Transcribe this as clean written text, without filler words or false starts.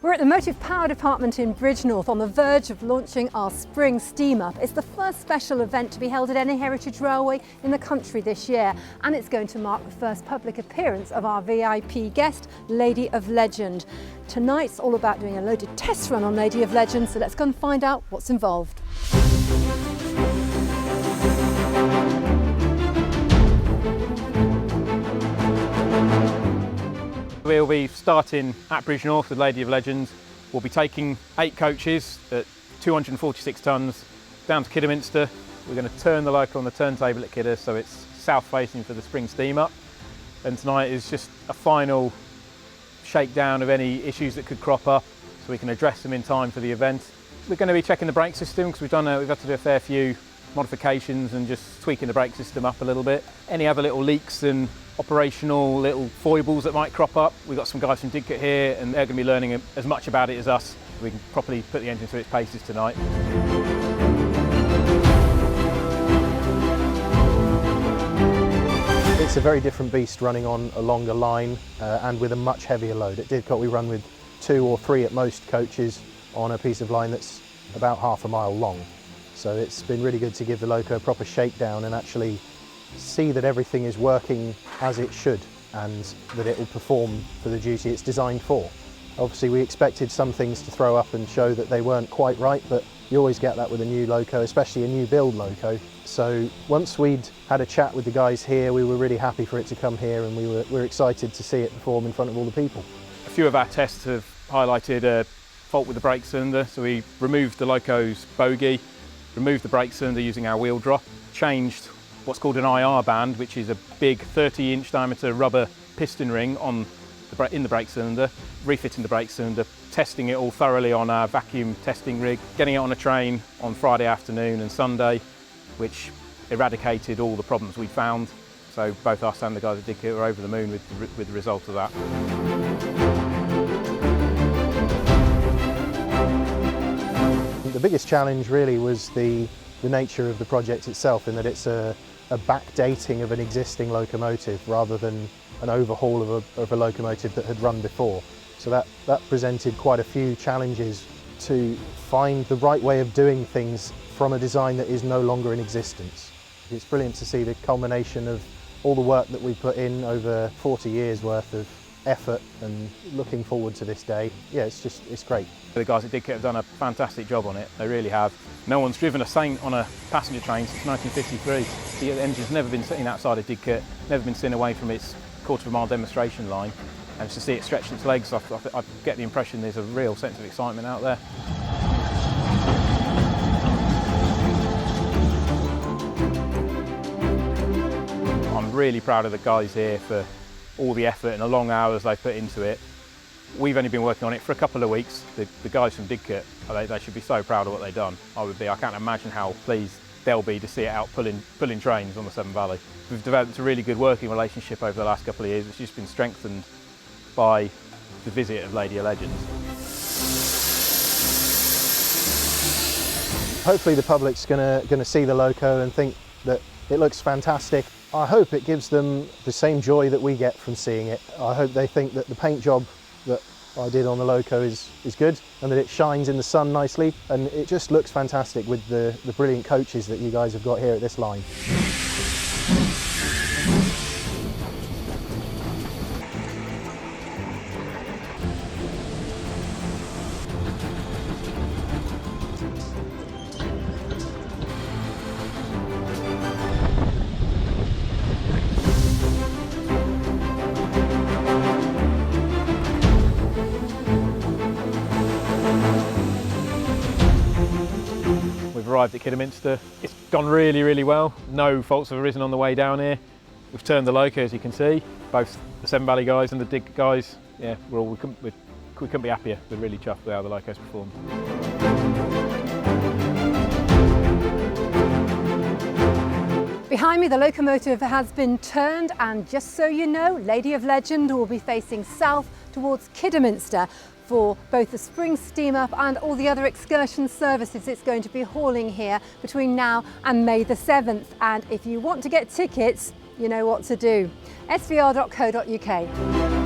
We're at the Motive Power Department in Bridgnorth on the verge of launching our Spring Steam Up. It's the first special event to be held at any heritage railway in the country this year, and it's going to mark the first public appearance of our VIP guest, Lady of Legend. Tonight's all about doing a loaded test run on Lady of Legend, so let's go and find out what's involved. We'll be starting at Bridgnorth with Lady of Legends. We'll be taking 8 coaches at 246 tonnes down to Kidderminster. We're going to turn the loco on the turntable at Kidder so it's south facing for the spring steam up. And tonight is just a final shakedown of any issues that could crop up so we can address them in time for the event. We're going to be checking the brake system because we've had to do a fair few modifications and just tweaking the brake system up a little bit. Any other little leaks and operational little foibles that might crop up. We've got some guys from Didcot here and they're going to be learning as much about it as us. We can properly put the engine through its paces tonight. It's a very different beast running on a longer line and with a much heavier load. At Didcot we run with 2 or 3 at most coaches on a piece of line that's about half a mile long. So it's been really good to give the loco a proper shakedown and actually see that everything is working as it should and that it will perform for the duty it's designed for. Obviously we expected some things to throw up and show that they weren't quite right, but you always get that with a new loco, especially a new build loco. So once we'd had a chat with the guys here, we were really happy for it to come here and we were excited to see it perform in front of all the people. A few of our tests have highlighted a fault with the brake cylinder, so we removed the loco's bogie, removed the brake cylinder using our wheel drop, changed what's called an IR band, which is a big 30-inch diameter rubber piston ring in the brake cylinder, refitting the brake cylinder, testing it all thoroughly on our vacuum testing rig, getting it on a train on Friday afternoon and Sunday, which eradicated all the problems we found. So both us and the guys at Didcot were over the moon with the result of that. The biggest challenge really was the nature of the project itself, in that it's a backdating of an existing locomotive rather than an overhaul of a locomotive that had run before. So that presented quite a few challenges to find the right way of doing things from a design that is no longer in existence. It's brilliant to see the culmination of all the work that we put in over 40 years worth of effort, and looking forward to this day. Yeah, it's great. The guys at Didcot have done a fantastic job on it, they really have. No one's driven a Saint on a passenger train since 1953. The engine's never been sitting outside of Didcot, never been seen away from its quarter-of-a-mile demonstration line, and to see it stretch its legs, I get the impression there's a real sense of excitement out there. I'm really proud of the guys here for all the effort and the long hours they've put into it. We've only been working on it for a couple of weeks. The guys from Didcot, they should be so proud of what they've done. I can't imagine how pleased they'll be to see it out pulling trains on the Severn Valley. We've developed a really good working relationship over the last couple of years. It's just been strengthened by the visit of Lady of Legends. Hopefully the public's gonna see the loco and think that it looks fantastic. I hope it gives them the same joy that we get from seeing it. I hope they think that the paint job that I did on the loco is good and that it shines in the sun nicely, and it just looks fantastic with the brilliant coaches that you guys have got here at this line. We've arrived at Kidderminster. It's gone really, really well. No faults have arisen on the way down here. We've turned the loco, as you can see. Both the Severn Valley guys and the Didcot guys, yeah, we couldn't be happier. We're really chuffed with how the loco's performed. Behind me, the locomotive has been turned, and just so you know, Lady of Legend will be facing south towards Kidderminster for both the spring steam up and all the other excursion services it's going to be hauling here between now and May the 7th. And if you want to get tickets, you know what to do. svr.co.uk.